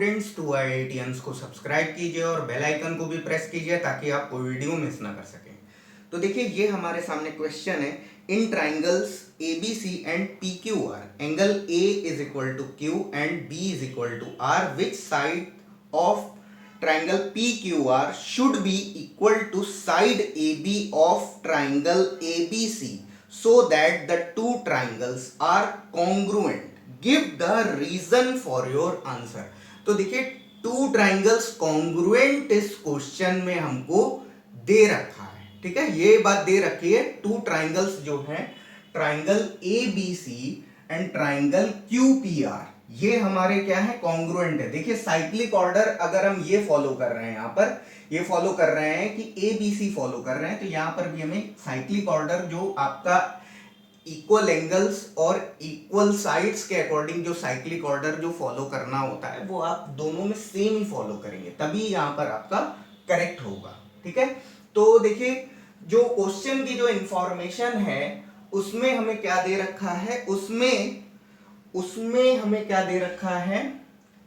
Friends to IITians को subscribe कीजिए और बेल आइकन को भी प्रेस कीजिए ताकि आप कोई वीडियो मिस ना कर सकें। तो देखिए ये हमारे सामने क्वेश्चन है। In triangles ABC and PQR angle A is equal to Q and B is equal to R, which side of triangle PQR should be equal to side AB of triangle ABC so that the two triangles are congruent. Give the reason for your answer. तो देखिए two triangles congruent इस question में हमको दे रखा है, ठीक है। ये बात दे रखी है, टू ट्राइंगल्स जो है triangle ABC and triangle QPR, ये हमारे क्या है, कॉन्ग्रुएंट है। देखिए साइक्लिक ऑर्डर अगर हम ये फॉलो कर रहे हैं, यहां पर ये फॉलो कर रहे हैं कि ABC फॉलो कर रहे हैं, तो यहां पर भी हमें साइक्लिक ऑर्डर जो आपका इक्वल एंगल्स और इक्वल साइड्स के अकॉर्डिंग जो साइक्लिक ऑर्डर जो फॉलो करना होता है वो आप दोनों में सेम ही फॉलो करेंगे, तभी यहां पर आपका करेक्ट होगा, ठीक है। तो देखिए जो क्वेश्चन की जो इंफॉर्मेशन है उसमें हमें क्या दे रखा है, उसमें हमें क्या दे रखा है,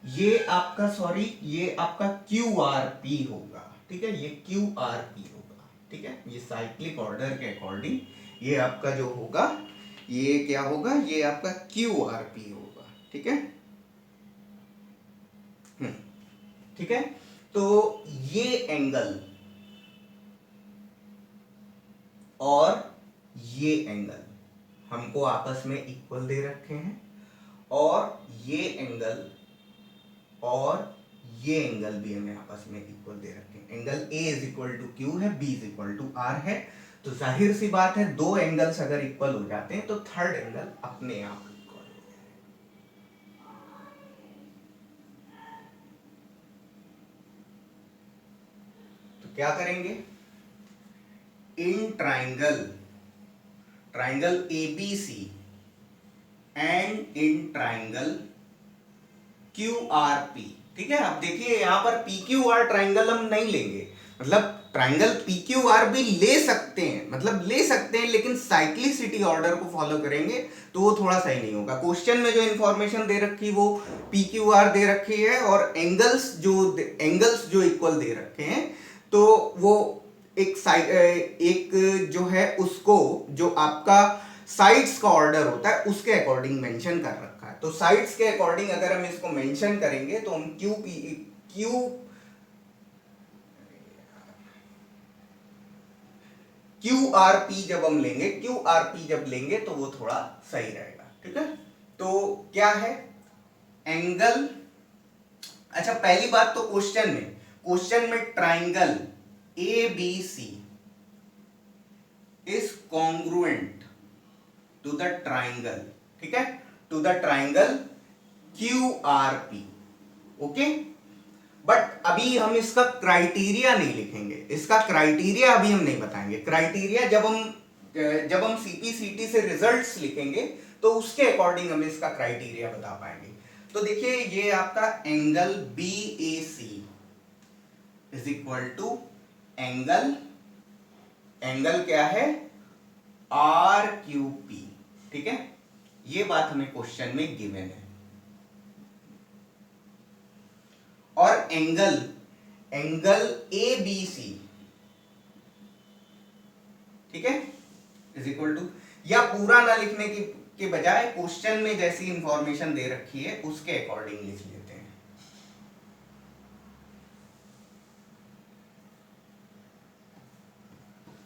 ये आपका QRP होगा, ठीक है। ये QRP होगा, ठीक है। ये साइक्लिक ऑर्डर के अकॉर्डिंग ये आपका जो होगा, ये क्या होगा, ये आपका QRP होगा, ठीक है। ठीक है। तो ये एंगल और ये एंगल हमको आपस में इक्वल दे रखे हैं, और ये एंगल और ये एंगल भी हमें आपस में इक्वल दे रखे हैं। Angle A is equal to Q है, B is equal to R है। तो जाहिर सी बात है दो एंगल्स अगर इक्वल हो जाते हैं तो थर्ड एंगल अपने आप इक्वल हो जाएगा। तो क्या करेंगे, इन triangle ABC and in triangle QRP, ठीक है। अब देखिए यहां पर PQR ट्राइंगल हम नहीं लेंगे, मतलब ट्राइंगल PQR भी ले सकते हैं, लेकिन साइक्लिसिटी ऑर्डर को फॉलो करेंगे तो वो थोड़ा सही नहीं होगा। क्वेश्चन में जो इंफॉर्मेशन दे रखी वो PQR दे रखी है, और एंगल्स जो इक्वल दे रखे हैं, तो वो एक जो है उसको जो आपका साइड्स का ऑर्डर होता है उसके अकॉर्डिंग मेंशन कर रखा है। तो साइड्स के अकॉर्डिंग अगर हम इसको मेंशन करेंगे तो हम QRP जब हम लेंगे, QRP जब लेंगे तो वो थोड़ा सही रहेगा, ठीक है। तो क्या है एंगल, अच्छा पहली बात तो क्वेश्चन में triangle ABC is congruent to the triangle, ठीक है, to the triangle QRP, okay. But अभी हम इसका क्राइटेरिया नहीं लिखेंगे, इसका क्राइटेरिया अभी हम नहीं बताएंगे। क्राइटेरिया जब हम CPCT से रिजल्ट्स लिखेंगे तो उसके अकॉर्डिंग हम इसका क्राइटेरिया बता पाएंगे। तो देखिए ये आपका angle BAC is equal to angle क्या है, RQP, ठीक है। ये बात हमें क्वेश्चन में गिवन है। और एंगल ABC, ठीक है, इज इक्वल टू, या पूरा ना लिखने के बजाय क्वेश्चन में जैसी इंफॉर्मेशन दे रखी है उसके अकॉर्डिंग लिख लेते हैं।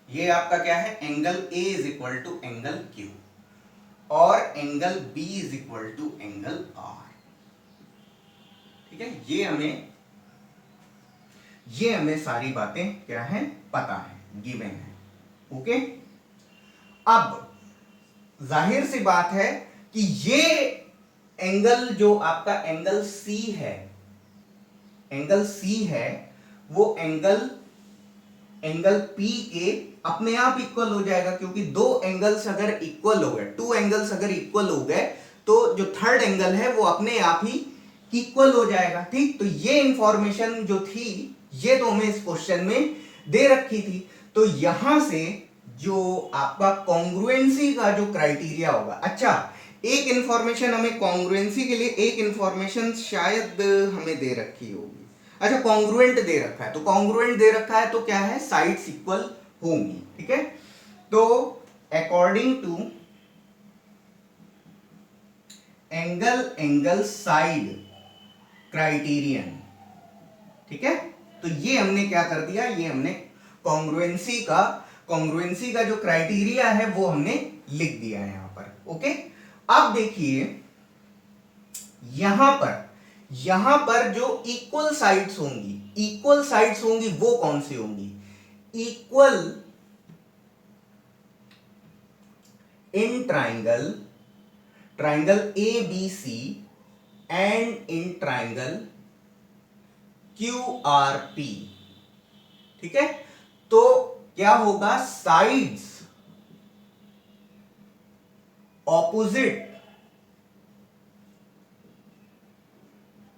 ये आपका क्या है, angle A is equal to angle Q और angle B is equal to angle R, ठीक है। ये हमें सारी बातें क्या है, पता है, गिवन है, ओके। अब जाहिर सी बात है कि ये एंगल जो आपका एंगल C है वो एंगल P के अपने आप इक्वल हो जाएगा, क्योंकि दो एंगल्स अगर इक्वल हो गए, टू एंगल्स अगर इक्वल हो गए तो जो थर्ड एंगल है वो अपने आप ही इक्वल हो जाएगा, ठीक। तो ये इंफॉर्मेशन जो थी ये तो हमें इस क्वेश्चन में दे रखी थी। तो यहां से जो आपका कॉन्ग्रुएंसी का जो क्राइटेरिया होगा, अच्छा एक इंफॉर्मेशन हमें कॉन्ग्रुएंसी के लिए, एक इंफॉर्मेशन शायद हमें दे रखी होगी। अच्छा, कॉन्ग्रुएंट दे रखा है, तो कॉन्ग्रुएंट दे रखा है तो क्या है, साइड्स इक्वल होंगी। ठीक है, तो according to angle side criterion, ठीक है, तो ये हमने क्या कर दिया, ये हमने कॉन्ग्रुएंसी का जो क्राइटेरिया है वो हमने लिख दिया है यहां पर। ओके, अब देखिए यहां पर जो इक्वल साइड्स होंगी वो कौन सी होंगी, equal in triangle ABC and in triangle QRP। ठीक है, तो क्या होगा, sides opposite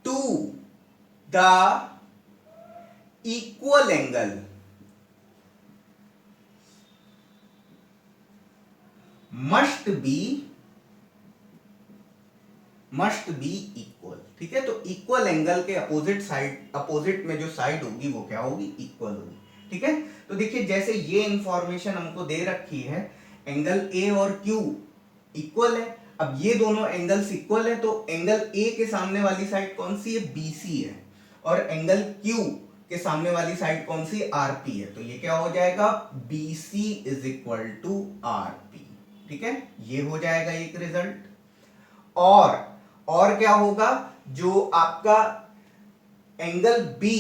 to the equal angle must be equal. ठीक है, तो इक्वल एंगल के अपोजिट में जो साइड होगी वो क्या होगी, इक्वल होगी। ठीक है, तो देखिए जैसे ये इंफॉर्मेशन हमको दे रखी है, एंगल ए और क्यू इक्वल है। अब ये दोनों एंगल्स इक्वल है, तो एंगल ए के सामने वाली साइड कौन सी है, BC है, और एंगल क्यू के सामने वाली साइड कौन सी, RP है। तो ये क्या हो जाएगा, BC is equal to RP। ठीक है, ये हो जाएगा एक रिजल्ट। और क्या होगा, जो आपका एंगल B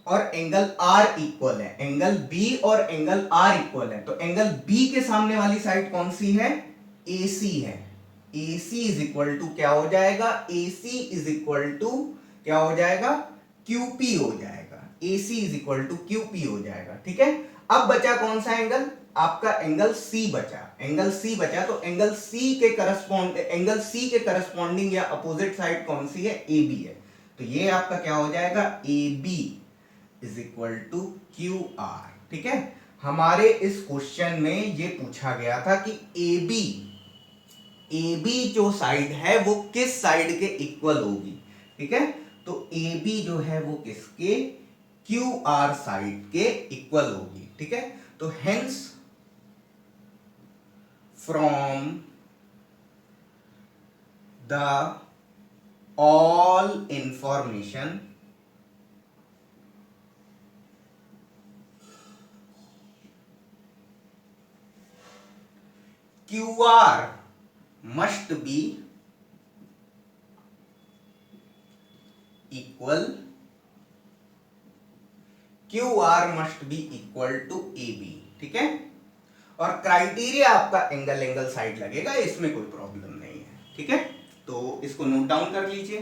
और एंगल R इक्वल है, एंगल B और एंगल R इक्वल है, तो एंगल B के सामने वाली साइड कौन सी है, AC है। AC इज इक्वल टू क्या हो जाएगा, AC इज इक्वल टू क्या हो जाएगा, QP हो जाएगा। AC is equal to QP हो जाएगा। ठीक है, अब बचा कौन सा एंगल, आपका एंगल C बचा। तो एंगल C के करस्पॉन्डिंग या अपोजिट साइड कौन सी है, AB है। तो ये आपका क्या हो जाएगा, AB is equal to QR। ठीक है, हमारे इस क्वेश्चन में ये पूछा गया था कि AB जो साइड है वो किस साइड के इक्वल होगी। ठीक है, तो AB जो है वो किसके, QR साइड के इक्वल होगी। ठीक है, तो hence from the all information QR must be equal to AB। ठीक है, और क्राइटेरिया आपका एंगल साइड लगेगा, इसमें कोई प्रॉब्लम नहीं है। ठीक है, तो इसको नोट डाउन कर लीजिए।